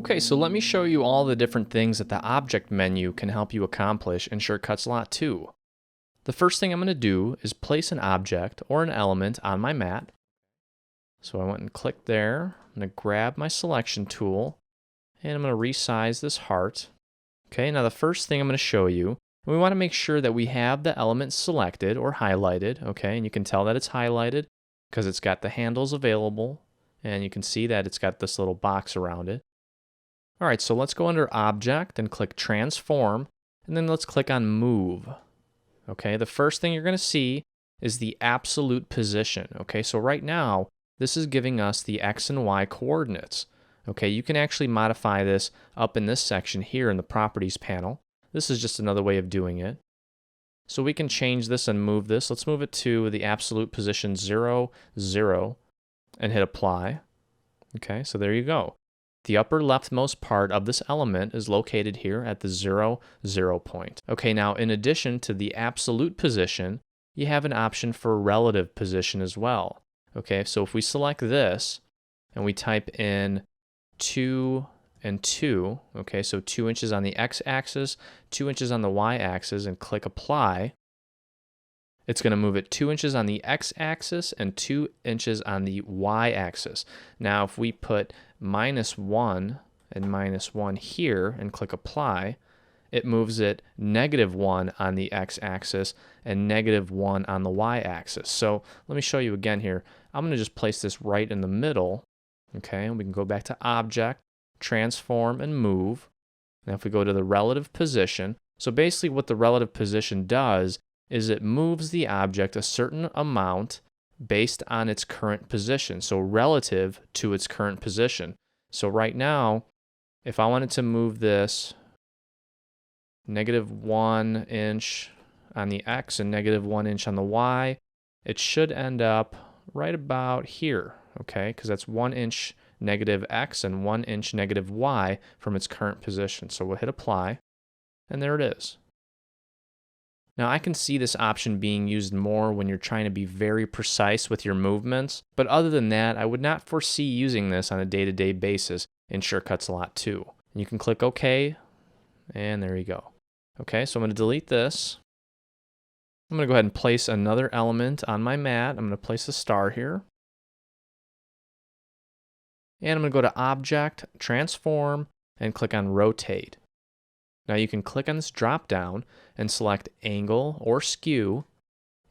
Okay, so let me show you all the different things that the object menu can help you accomplish in Shortcuts Lot 2. The first thing I'm going to do is place an object or an element on my mat. So I went and clicked there. I'm going to grab my selection tool and I'm going to resize this heart. Okay, now the first thing I'm going to show you, we want to make sure that we have the element selected or highlighted. Okay, and you can tell that it's highlighted because it's got the handles available and you can see that it's got this little box around it. All right, so let's go under Object and click Transform, and then let's click on Move. Okay, the first thing you're going to see is the absolute position. Okay, so right now, this is giving us the X and Y coordinates. Okay, you can actually modify this up in this section here in the Properties panel. This is just another way of doing it. So we can change this and move this. Let's move it to the absolute position 0, 0, and hit Apply. Okay, so there you go. The upper leftmost part of this element is located here at the 0, 0 point. Okay, now in addition to the absolute position, you have an option for relative position as well. Okay, so if we select this and we type in 2 and 2, okay, so 2 inches on the x-axis, 2 inches on the y-axis, and click Apply, it's going to move it 2 inches on the x-axis and 2 inches on the y-axis. Now, if we put -1 and -1 here and click Apply, it moves it -1 on the x-axis and -1 on the y-axis. So let me show you again here. I'm going to just place this right in the middle. Okay, and we can go back to Object, Transform, and Move. Now, if we go to the relative position, so basically what the relative position does is it moves the object a certain amount based on its current position, so relative to its current position. So right now, if I wanted to move this -1 inch on the X and -1 inch on the Y, it should end up right about here, okay? Because that's 1 inch negative X and 1 inch negative Y from its current position. So we'll hit Apply, and there it is. Now I can see this option being used more when you're trying to be very precise with your movements, but other than that, I would not foresee using this on a day-to-day basis in Shortcuts Lot 2. You can click OK, and there you go. Okay, so I'm going to delete this. I'm going to go ahead and place another element on my mat. I'm going to place a star here. And I'm going to go to Object, Transform, and click on Rotate. Now you can click on this drop down and select Angle or Skew,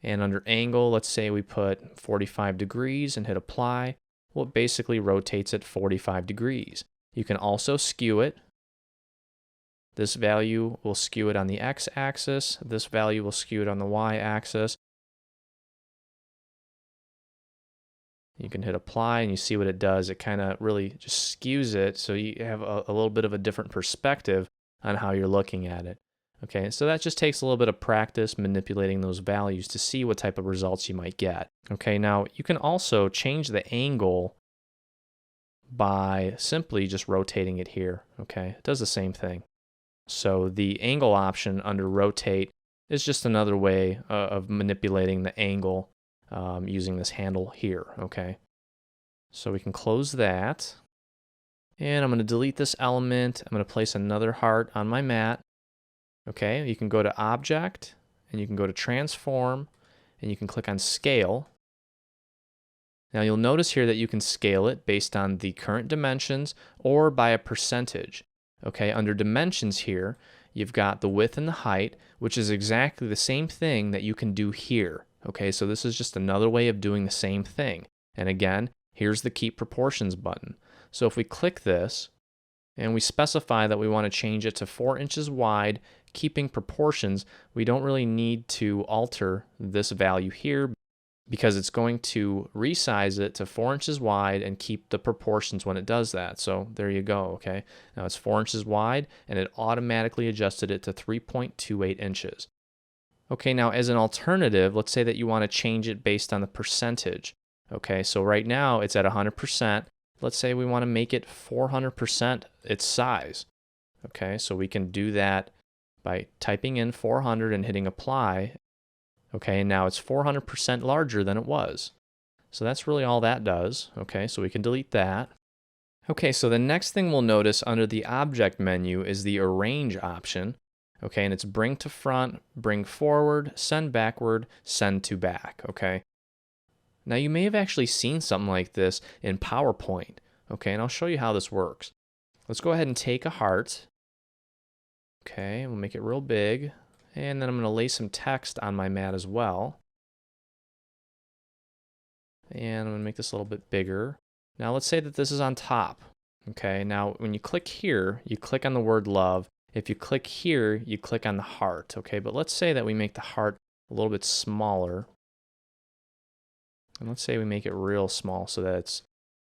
and under Angle, let's say we put 45 degrees and hit Apply. Well, it basically rotates it 45 degrees. You can also skew it. This value will skew it on the x-axis. This value will skew it on the y-axis. You can hit Apply and you see what it does. It kind of really just skews it so you have a little bit of a different perspective on how you're looking at it. Okay, so that just takes a little bit of practice manipulating those values to see what type of results you might get. Okay, now you can also change the angle by simply just rotating it here. Okay, it does the same thing. So the angle option under Rotate is just another way of manipulating the angle using this handle here. Okay, so we can close that. And I'm going to delete this element. I'm going to place another heart on my mat. Okay, you can go to Object, and you can go to Transform, and you can click on Scale. Now you'll notice here that you can scale it based on the current dimensions or by a percentage. Okay, under Dimensions here, you've got the width and the height, which is exactly the same thing that you can do here. Okay, so this is just another way of doing the same thing. And again, here's the Keep Proportions button. So if we click this and we specify that we want to change it to 4 inches wide, keeping proportions, we don't really need to alter this value here because it's going to resize it to 4 inches wide and keep the proportions when it does that. So there you go, okay? Now it's 4 inches wide and it automatically adjusted it to 3.28 inches. Okay, now as an alternative, let's say that you want to change it based on the percentage. Okay, so right now it's at 100%. Let's say we want to make it 400% its size. Okay, so we can do that by typing in 400 and hitting Apply. Okay, and now it's 400% larger than it was. So that's really all that does. Okay, so we can delete that. Okay, so the next thing we'll notice under the object menu is the arrange option. Okay, and it's bring to front, bring forward, send backward, send to back. Okay. Now you may have actually seen something like this in PowerPoint. Okay, and I'll show you how this works. Let's go ahead and take a heart. Okay, we'll make it real big. And then I'm going to lay some text on my mat as well. And I'm going to make this a little bit bigger. Now let's say that this is on top. Okay, now when you click here, you click on the word love. If you click here, you click on the heart. Okay, but let's say that we make the heart a little bit smaller. And let's say we make it real small so that it's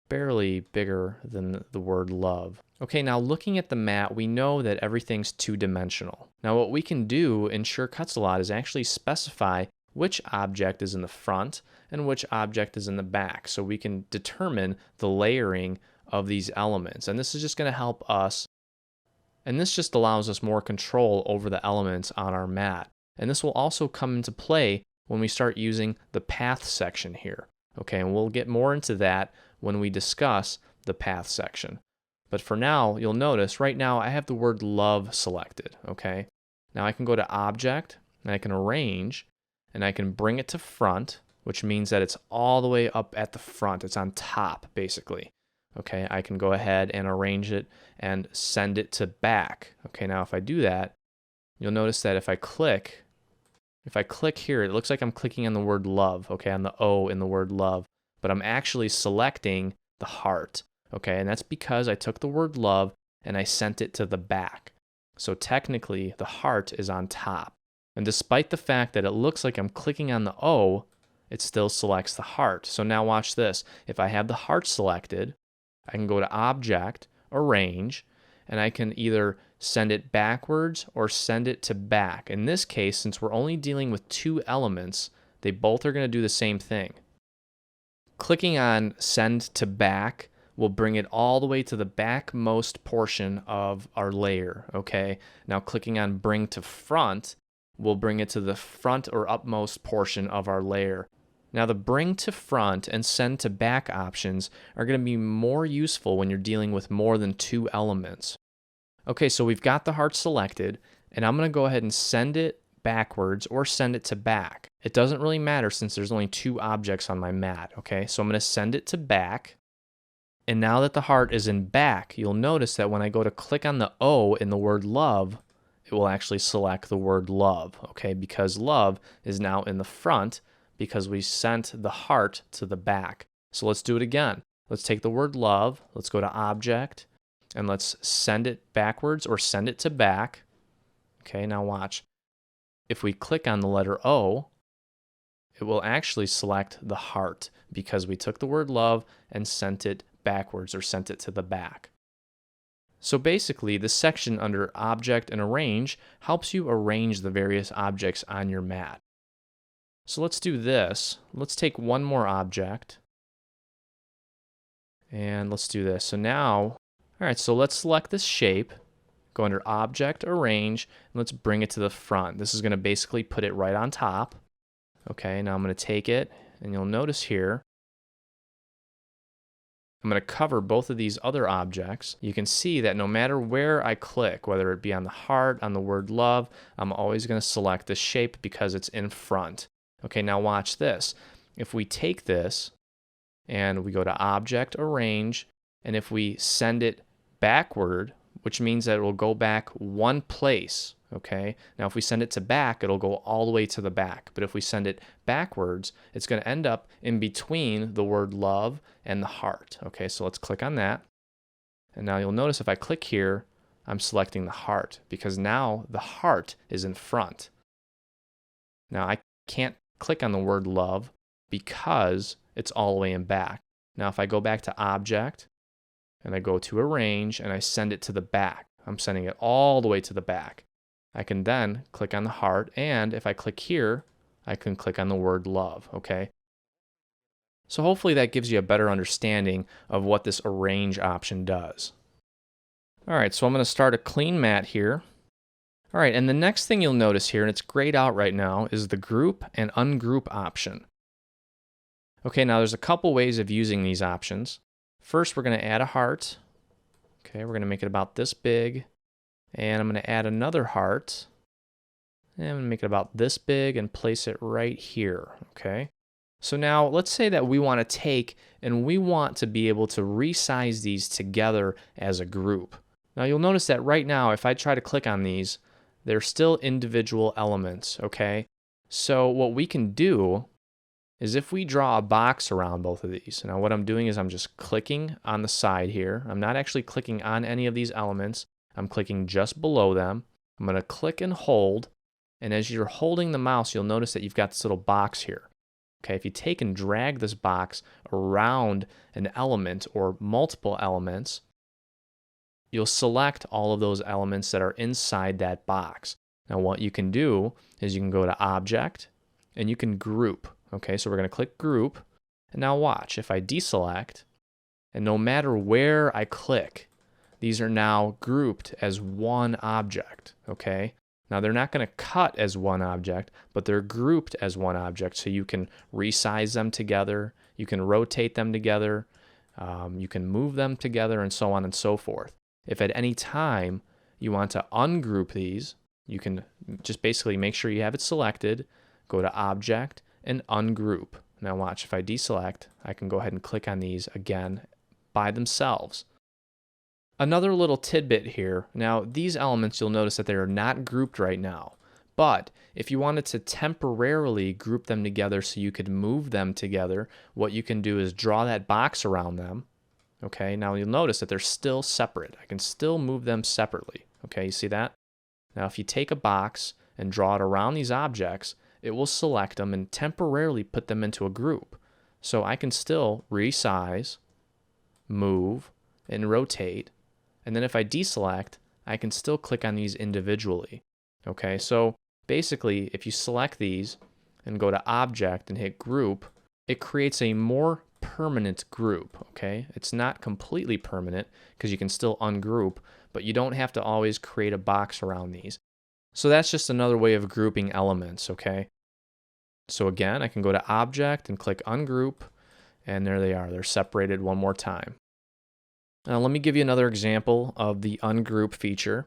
barely bigger than the word love. Okay, now looking at the mat, we know that everything's two-dimensional. Now what we can do in Sure Cuts a Lot is actually specify which object is in the front and which object is in the back, so we can determine the layering of these elements. And this is just going to help us, and this just allows us more control over the elements on our mat. And this will also come into play when we start using the path section here. Okay, and we'll get more into that when we discuss the path section. But for now, you'll notice right now I have the word love selected. Okay, now I can go to object and I can arrange and I can bring it to front, which means that it's all the way up at the front. It's on top, basically. Okay, I can go ahead and arrange it and send it to back. Okay, now if I do that, you'll notice that if I click here, it looks like I'm clicking on the word love, okay, on the O in the word love, but I'm actually selecting the heart, okay, and that's because I took the word love and I sent it to the back. So technically, the heart is on top. And despite the fact that it looks like I'm clicking on the O, it still selects the heart. So now watch this. If I have the heart selected, I can go to Object, Arrange, and I can either send it backwards or send it to back. In this case, since we're only dealing with two elements, they both are going to do the same thing. Clicking on Send to Back will bring it all the way to the backmost portion of our layer, okay? Now clicking on Bring to Front will bring it to the front or upmost portion of our layer. Now the bring to front and send to back options are going to be more useful when you're dealing with more than two elements. Okay, so we've got the heart selected, and I'm going to go ahead and send it backwards or send it to back. It doesn't really matter since there's only two objects on my mat, okay? So I'm going to send it to back, and now that the heart is in back, you'll notice that when I go to click on the O in the word love, it will actually select the word love, okay? Because love is now in the front because we sent the heart to the back. So let's do it again. Let's take the word love, let's go to Object, and let's send it backwards or send it to back. Okay, now watch. If we click on the letter O, it will actually select the heart because we took the word love and sent it backwards or sent it to the back. So basically, this section under Object and Arrange helps you arrange the various objects on your mat. So let's do this. Let's take one more object. And let's do this. So now, all right, so let's select this shape, go under Object, Arrange, and let's bring it to the front. This is going to basically put it right on top. Okay, now I'm going to take it, and you'll notice here, I'm going to cover both of these other objects. You can see that no matter where I click, whether it be on the heart, on the word love, I'm always going to select this shape because it's in front. Okay, now watch this. If we take this and we go to Object, Arrange, and if we send it backward, which means that it will go back one place, okay? Now if we send it to back, it'll go all the way to the back. But if we send it backwards, it's going to end up in between the word love and the heart. Okay, so let's click on that. And now you'll notice if I click here, I'm selecting the heart because now the heart is in front. Now I can't click on the word love because it's all the way in back. Now if I go back to Object and I go to Arrange and I send it to the back, I'm sending it all the way to the back. I can then click on the heart, and if I click here, I can click on the word love, okay? So hopefully that gives you a better understanding of what this arrange option does. All right, so I'm going to start a clean mat here. All right, and the next thing you'll notice here, and it's grayed out right now, is the group and ungroup option. Okay, now there's a couple ways of using these options. First, we're going to add a heart. Okay, we're going to make it about this big. And I'm going to add another heart. And I'm going to make it about this big and place it right here. Okay. So now let's say that we want to take and we want to be able to resize these together as a group. Now you'll notice that right now, if I try to click on these, they're still individual elements, okay? So what we can do is if we draw a box around both of these. Now what I'm doing is I'm just clicking on the side here. I'm not actually clicking on any of these elements. I'm clicking just below them. I'm going to click and hold. And as you're holding the mouse, you'll notice that you've got this little box here. Okay, if you take and drag this box around an element or multiple elements, you'll select all of those elements that are inside that box. Now what you can do is you can go to Object and you can Group. Okay, so we're going to click Group. And now watch, if I deselect, and no matter where I click, these are now grouped as one object. Okay, now they're not going to cut as one object, but they're grouped as one object, so you can resize them together, you can rotate them together, you can move them together, and so on and so forth. If at any time you want to ungroup these, you can just basically make sure you have it selected, go to Object, and Ungroup. Now watch, if I deselect, I can go ahead and click on these again by themselves. Another little tidbit here. Now, these elements, you'll notice that they are not grouped right now. But if you wanted to temporarily group them together so you could move them together, what you can do is draw that box around them. Okay, now you'll notice that they're still separate. I can still move them separately. Okay, you see that? Now, if you take a box and draw it around these objects, it will select them and temporarily put them into a group. So I can still resize, move, and rotate. And then if I deselect, I can still click on these individually. Okay, so basically, if you select these and go to Object and hit Group, it creates a more permanent group. Okay, it's not completely permanent because you can still ungroup, but you don't have to always create a box around these. So that's just another way of grouping elements. Okay, so again, I can go to Object and click Ungroup, and there they are. They're separated one more time. Now let me give you another example of the ungroup feature.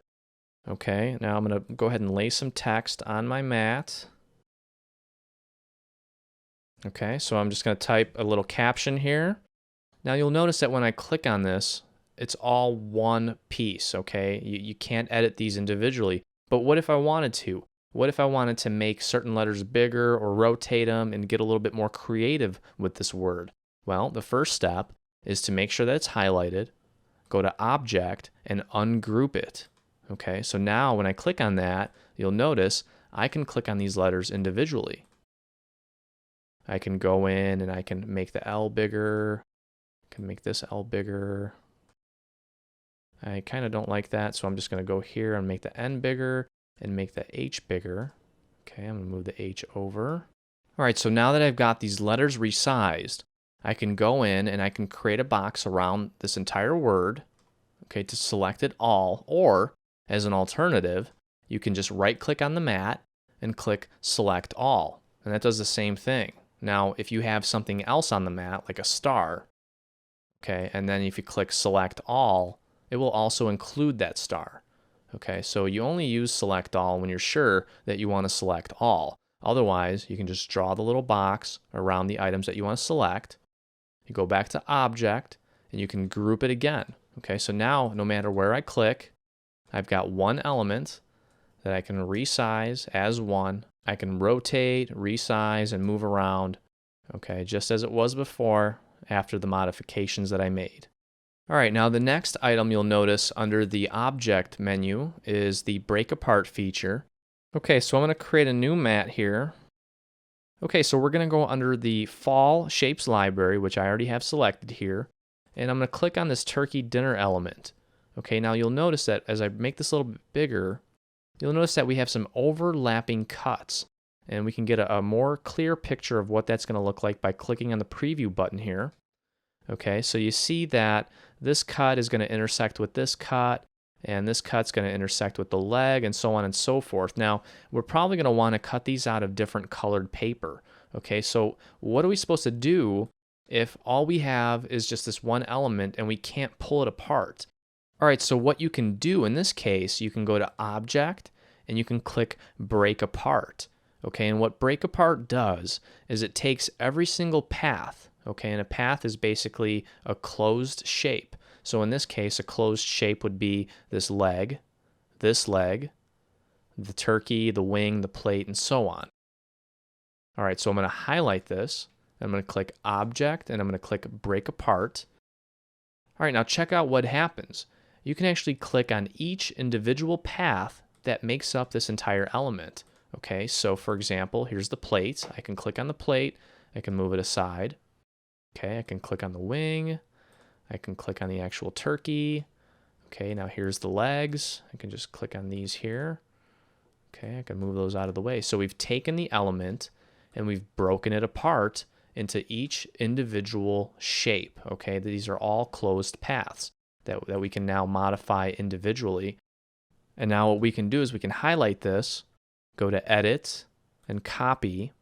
Okay, now I'm going to go ahead and lay some text on my mat. Okay, so I'm just going to type a little caption here. Now you'll notice that when I click on this, it's all one piece, okay? You can't edit these individually. But what if I wanted to? What if I wanted to make certain letters bigger or rotate them and get a little bit more creative with this word? Well, the first step is to make sure that it's highlighted. Go to Object and ungroup it. Okay, so now when I click on that, you'll notice I can click on these letters individually. I can go in and I can make the L bigger, I can make this L bigger. I kind of don't like that, so I'm just going to go here and make the N bigger and make the H bigger. Okay, I'm going to move the H over. All right, so now that I've got these letters resized, I can go in and I can create a box around this entire word, okay, to select it all, or as an alternative, you can just right-click on the mat and click Select All, and that does the same thing. Now, if you have something else on the mat, like a star, okay, and then if you click Select All, it will also include that star. Okay, so you only use Select All when you're sure that you want to select all. Otherwise, you can just draw the little box around the items that you want to select. You go back to Object, and you can group it again. Okay, so now, no matter where I click, I've got one element that I can resize as one. I can rotate, resize, and move around, okay, just as it was before after the modifications that I made. All right, now the next item you'll notice under the Object menu is the Break Apart feature. Okay, so I'm going to create a new mat here. Okay, so we're going to go under the Fall Shapes Library, which I already have selected here, and I'm going to click on this turkey dinner element. Okay, now you'll notice that as I make this a little bit bigger, you'll notice that we have some overlapping cuts, and we can get a more clear picture of what that's going to look like by clicking on the Preview button here. Okay, so you see that this cut is going to intersect with this cut, and this cut's going to intersect with the leg, and so on and so forth. Now, we're probably going to want to cut these out of different colored paper. Okay, so what are we supposed to do if all we have is just this one element and we can't pull it apart. All right, so what you can do in this case, you can go to Object and you can click Break Apart. Okay, and what Break Apart does is it takes every single path, okay, and a path is basically a closed shape. So in this case, a closed shape would be this leg, the turkey, the wing, the plate, and so on. All right, so I'm going to highlight this. I'm going to click Object, and I'm going to click Break Apart. All right, now check out what happens. You can actually click on each individual path that makes up this entire element. Okay, so for example, here's the plate. I can click on the plate. I can move it aside. Okay, I can click on the wing. I can click on the actual turkey. Okay, now here's the legs. I can just click on these here. Okay, I can move those out of the way. So we've taken the element and we've broken it apart into each individual shape. Okay, these are all closed paths that we can now modify individually. And now what we can do is we can highlight this, go to Edit and Copy.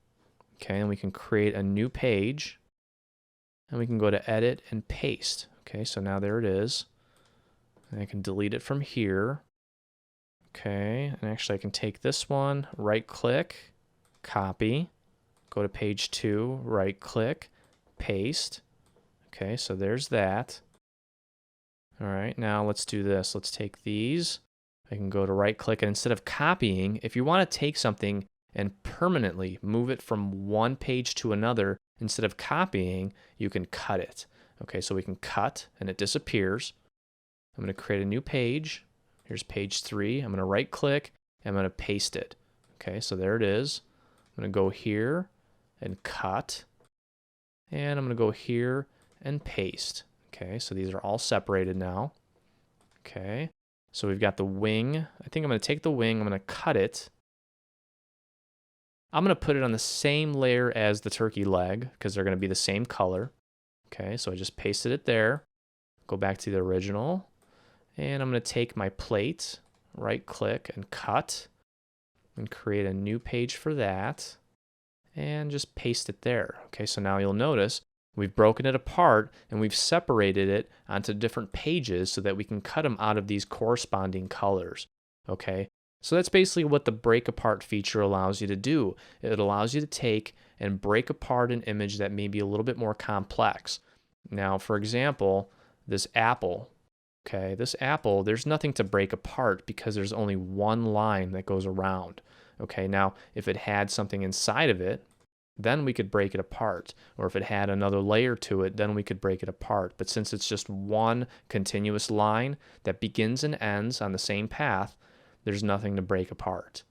Okay, and we can create a new page. And we can go to Edit and Paste. Okay, so now there it is. And I can delete it from here. Okay, and actually I can take this one, right click, copy, go to page 2, right click, paste. Okay, so there's that. All right, now let's do this. Let's take these. I can go to right click, and instead of copying, if you want to take something and permanently move it from one page to another, instead of copying, you can cut it. Okay, so we can cut and it disappears. I'm going to create a new page. Here's page 3. I'm going to right click and I'm going to paste it. Okay, so there it is. I'm going to go here and cut. And I'm going to go here and paste. Okay, so these are all separated now. Okay, so we've got the wing. I think I'm going to take the wing, I'm going to cut it. I'm going to put it on the same layer as the turkey leg because they're going to be the same color. Okay, so I just pasted it there. Go back to the original. And I'm going to take my plate, right click and cut, and create a new page for that, and just paste it there. Okay, so now you'll notice we've broken it apart and we've separated it onto different pages so that we can cut them out of these corresponding colors. Okay, so that's basically what the break apart feature allows you to do. It allows you to take and break apart an image that may be a little bit more complex. Now, for example, this apple. Okay, this apple, there's nothing to break apart because there's only one line that goes around. Okay, now if it had something inside of it, then we could break it apart. Or if it had another layer to it, then we could break it apart. But since it's just one continuous line that begins and ends on the same path, there's nothing to break apart.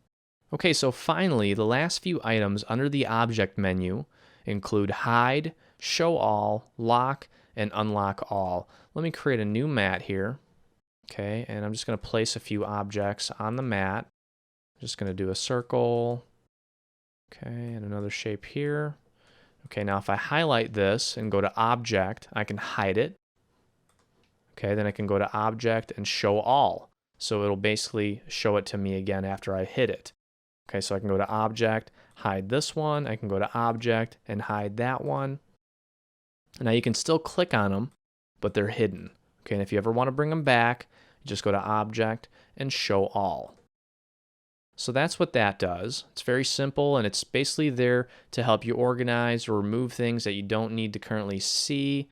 Okay, so finally, the last few items under the object menu include hide, show all, lock, and unlock all. Let me create a new mat here. Okay, and I'm just going to place a few objects on the mat. I'm just going to do a circle. Okay, and another shape here. Okay, now if I highlight this and go to Object, I can hide it. Okay, then I can go to Object and Show All. So it'll basically show it to me again after I hit it. Okay, so I can go to Object, hide this one. I can go to Object and hide that one. Now you can still click on them, but they're hidden. Okay, and if you ever want to bring them back, just go to Object and Show All. So that's what that does. It's very simple, and it's basically there to help you organize or remove things that you don't need to currently see.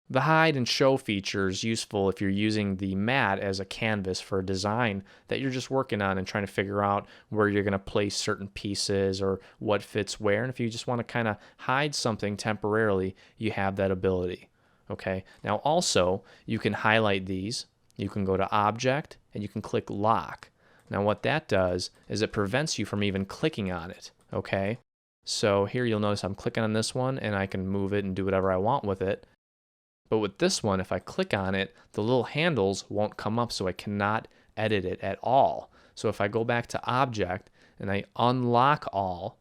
The hide and show feature is useful if you're using the mat as a canvas for a design that you're just working on and trying to figure out where you're going to place certain pieces or what fits where. And if you just want to kind of hide something temporarily, you have that ability. Okay. Now also, you can highlight these. You can go to Object and you can click Lock. Now what that does is it prevents you from even clicking on it. Okay. So here you'll notice I'm clicking on this one and I can move it and do whatever I want with it. But with this one, if I click on it, the little handles won't come up, so I cannot edit it at all. So if I go back to Object and I unlock all,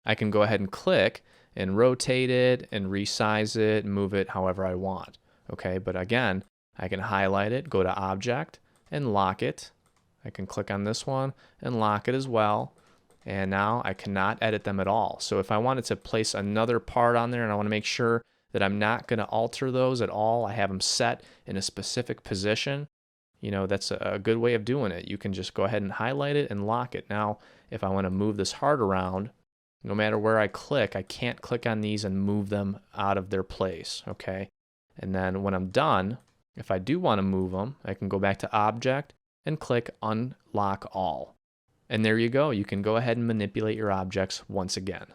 I can go ahead and click and rotate it and resize it and move it however I want. Okay, but again, I can highlight it, go to Object and lock it. I can click on this one and lock it as well. And now I cannot edit them at all. So if I wanted to place another part on there and I want to make sure that I'm not going to alter those at all. I have them set in a specific position. That's a good way of doing it. You can just go ahead and highlight it and lock it. Now, if I want to move this heart around, no matter where I click, I can't click on these and move them out of their place, okay? And then when I'm done, if I do want to move them, I can go back to Object and click Unlock All. And there you go. You can go ahead and manipulate your objects once again.